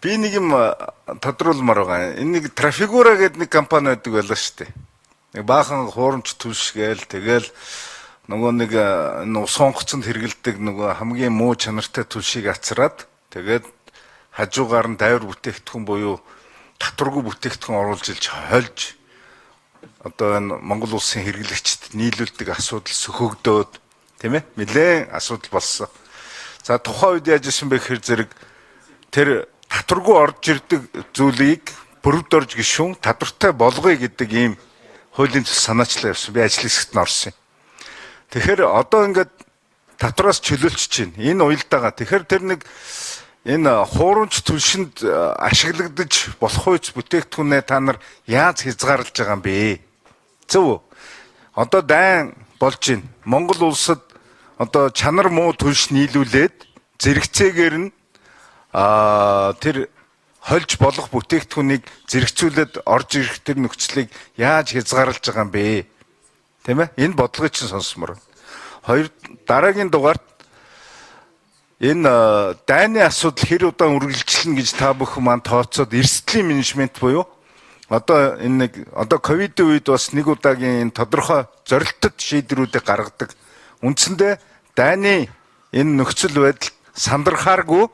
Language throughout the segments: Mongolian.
Би нэг юм тодруулмаар байгаа. Энэ нэг Trafigura гэдэг нэг компани байдаг байлаа шүү дээ. Нэг баахан хуурамч түлшгээл тэгэл нөгөө нэг сонгоцонд хэрэгэлдэг нөгөө хамгийн муу чанартай түлшийг ацраад тэгээд хажуугаар нь дайвар бүтээгдэхүүн буюу татваргүй бүтээгдэхүүн оруулж илж хольж одоо энэ Монгол улсын хэрэглэгчдэд нийлүүлдэг асуудал сөхөгдөөд тийм ээ нэлээд асуудал болсон. За тухайн үед яаж исэн бэ гэхээр зэрэг тэр татваргүй орж ирдэг зүйлийг бүрд орж гişүүн татвартай болгоё гэдэг ийм хуулийн төсөл санаачлал явсан. Би ажил хэсэгт нь орсон юм. Тэгэхээр одоо ингээд татвараас чөлөөлчихөж байна. Энэ уялдаагаа. Тэгэхээр тэр нэг энэ хуурамч түлшинд ашиглагдаж болох үйц бүтээгдэхүүнээ та нар яаж хязгаарлаж байгаа юм бэ? Зөв. Одоо дайн болж байна. Монгол улсад одоо чанар муу түлш нийлүүлээд зэрэгцээгээр нь тэр хольж болох бүтээгдэхүүнийг зэрэгцүүлээд орж ирэх тэр нөхцөлийг яаж хязгаарлаж байгаа юм бэ? Тийм ээ? Энэ бодлогыг чинь сонсомоор. Хоёр дараагийн дугаарт энэ дайны асуудал хэр удаан үргэлжилнэ гэж та бүхэн маань тооцоод эрсдлийн менежмент буюу одоо энэ нэг одоо ковидын үед бас нэг удаагийн тодорхой зорилттой шийдвэрүүдийг гаргадаг. Үндсэндээ дайны энэ нөхцөл байдал сандрахааргүй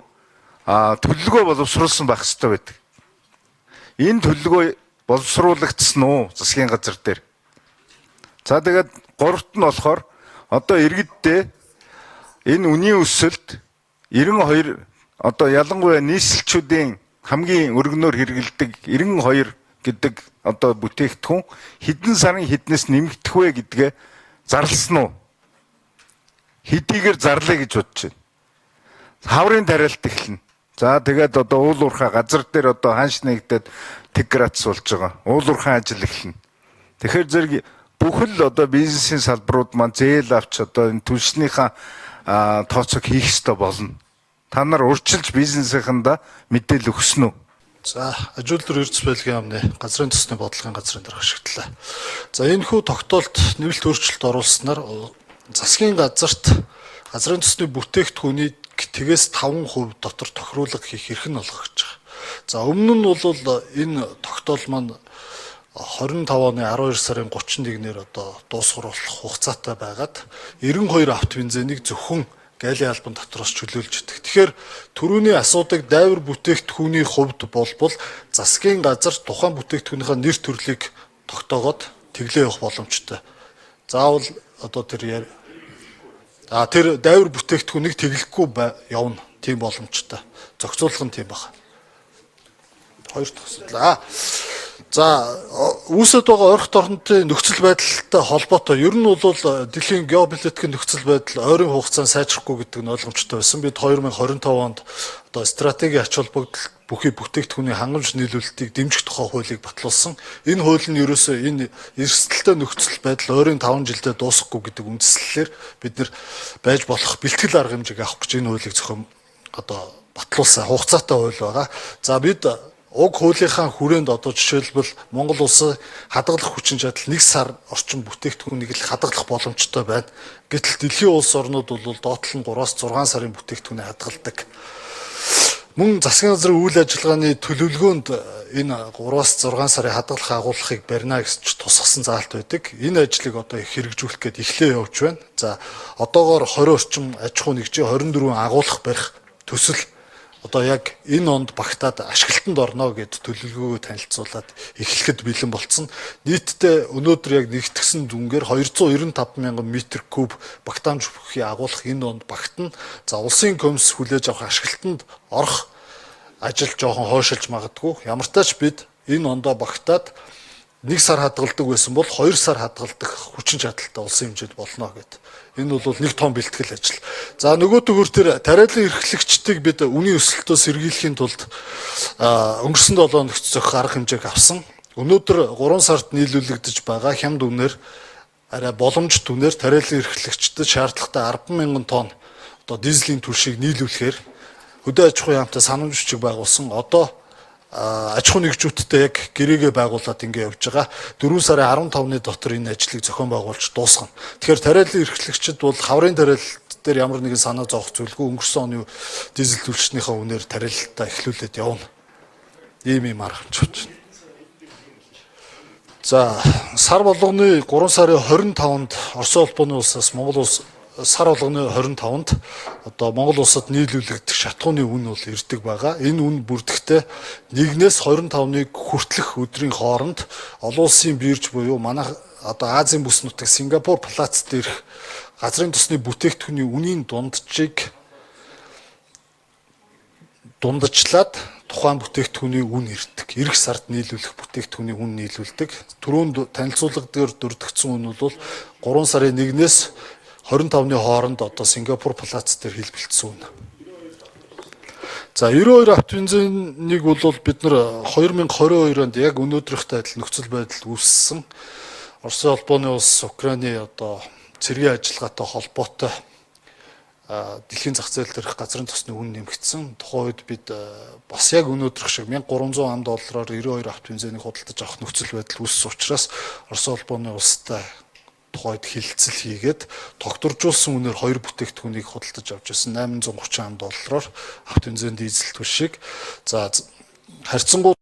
төлөвлөгөө боловсруулсан байх хэрэгтэй байдаг. Энэ төлөвлөгөө боловсруулагдсан уу засгийн газар дээр? За тэгээд гуравт нь болохоор одоо иргэддээ энэ үнийн өсөлт 92 одоо ялангуяа нийслэлчүүдийн хамгийн өргөнөөр хэрэгэлдэг 92 гэдэг одоо бүтээгдэхүүн хэдэн сарын хэднээс нэмэгдэх вэ гэдгээ зарласан уу? Хэдийгээр зарлаа гэж бодож байна. Хаврын тариалт эхэлнэ. За тэгээд одоо уул уурхай газар дээр одоо ханш нэгдээд тэгграц болж байгаа. Уул уурхай ажил эхэлнэ. Тэгэхээр зэрэг бүхэл одоо бизнесийн салбарууд маань зээл авч одоо энэ түлшнийхаа тооцоог хийх ёстой болно. Та нар урьдчилж бизнесийнхэндээ мэдээлэл өгсөн үү? За, аж үйлдвэр эрдэс байлгийн яамны газрын төсний бодлогын газрын дарга ашиглалаа. За, энэ хүү тогтоолт нэвлэлт өөрчлөлт оруулснаар засгийн газарт газрын төсний бүтээгдэхүүний тэгээс 5% дотор тохируулга хийх эрх нь олгогдож байгаа. За, өмнө нь бол энэ тогтоол маань 25 оны 12 сарын 31-ээр одоо дуусгаруулах хугацаатай байгаад 92 автобензинийг зөвхөн галийн албан дотроос чөлөөлж идэг. Тэгэхээр төрөүний асуудаг дайвар бүтээгдэхүүний хувьд болбол засгийн газар тухайн бүтээгдэхүүнийхээ нэр төрлийг тогтоогоод тэглээ явах боломжтой. Заавал одоо тэр дайвар бүтээгдэхүүнийг тэглэхгүй явна. Тийм боломжтой. Зохицуулах нь тийм байна. Хоёр дахь асуудал. За, үүсэт байгаа ойрхон орнотын нөхцөл байдалтай холбоотой ер нь бол дэлхийн геополитикийн нөхцөл байдал ойрын хугацаанд сайжрахгүй гэдэг нь ойлгомжтой байсан. Бид 2025 онд одоо стратегийн ач холбогдол бүхий бүтээгдэхүүний хангамж нийлүүлэлтийг дэмжих тухай хуулийг батлуулсан. Энэ хууль нь ерөөсөө энэ эрсдэлтэй нөхцөл байдал ойрын 5 жилдээ дуусахгүй гэдэг үндслэлээр бид нэр байж болох бэлтгэл арга хэмжээг авах гэж энэ хуулийг зохион одоо батлуулсан хугацаатай хууль байгаа. За бид уг хуулийнхаа хүрээнд одоо жишээлбэл Монгол улсын хадгалах хүчин чадал 1 сар орчим бүтээгдэхүүнийг л хадгалах боломжтой байна. Гэтэл дэлхийн улс орнууд бол доотлол нь 3-аас 6 сарын бүтээгдэхүүнийг хадгалдаг. Мөн засгийн газрын үйл ажиллагааны төлөвлөгөөнд энэ 3-аас 6 сарын хадгалах агуулгыг барина гэж тусгасан заалт байдаг. Энэ ажлыг одоо их хэрэгжүүлэх гээд эхлээ явж байна. За одоогоор 20 орчим аж ахуй нэгжийн 24 агуулга барих төсөл одоо яг энэ онд багтаад ашиглалтанд орно гэд төлөвлөгөөгөө танилцуулаад эхлэхэд бэлэн болцсон. Нийтдээ өнөөдөр яг нэгтгэсэн дүнгээр 295 мянган метр куб багтаамж бүхий агуулах энэ онд багтана. За улсын комисс хүлээж авах ашиглалтанд орох ажил жоохон хойшилж магадгүй. Ямар ч тач бид энэ ондоо багтаад 1 сар хадгалдаг байсан бол 2 сар хадгалдаг хүчин чадалтай улсын хэмжээд болно гэд. Энэ бол нэг том бэлтгэл ажил. За нөгөө төгөр тэр тариалан эрхлэгчдийг бид үнийн өсөлтөө сэргийлэхийн тулд өнгөрсөн 7 хоногт зохих арга хэмжээг авсан. Өнөөдөр 3 сард нийлүүлэгдэж байгаа хямд үнээр арай боломж түнээр тариалан эрхлэгчдэд шаардлагатай 10,000 тонн одоо дизелийн түлшийг нийлүүлэхээр хөдөө аж ахуйн яамтай санамж бичиг байгуулсан. Одоо аж ахуй нэгжүүдтэй яг гэрээгээ байгуулад ингэ явж байгаа. 4 сарын 15-ны дотор энэ ажлыг зохион байгуулж дуусгана. Тэгэхээр тариалан эрхлэгчид бол хаврын тариалт дээр ямар нэгэн санаа зовох зүйлгүй өнгөрсөн оны дизель түлшнийхээ үнээр тариалтаа эхлүүлээд явна. ийм арга хэмжиж байна. За сар болгоны 3 сарын 25-нд Орос улбаны улсаас Монгол улс сар болгоны 25-нд одоо Монгол улсад нийлүүлэгдэх шатхууны үн бол ирдэг байгаа. Энэ үн бүрдэхдээ 1-ээс 25-ыг хүртэлх өдрийн хооронд олон улсын бирж буюу манай одоо Азийн бүс нутаг Сингапур плац дээрх газрын тосны бүтээгдэхүүний үнийн дундажлаад тухайн бүтээгдэхүүний үн ирдэг. Ирэх сард нийлүүлэх бүтээгдэхүүний үн нийлүүлдэг. Түрүүнд танилцуулга дээр дурдгдсан үн бол 3 сарын 1-ээс 25-ны хооронд одоо Сингапур плац дээр хэлбэлцсэн үн. За 92 авто бензинийг бол бид нар 2022 онд яг өнөөдрийнхтэй адил нөхцөл байдал үүссэн. Орос улбаны улс Украины одоо цэргийн ажиллагаатай холбоотой дэлхийн зах зээл дээрх газрын тосны үн нэмэгдсэн. Тухайн үед бид бас яг өнөөдрөх шиг $1300 92 авто бензинийг худалдаж авах нөхцөл байдал үүссэн учраас Орос улбаны улстай тухайд хилцэл хийгээд тогтворжуулсан үнээр 2 бүтээгдэхүүнийг худалдаж авч байсан $830 авто бензин дизель түлшиг. За харьцангуй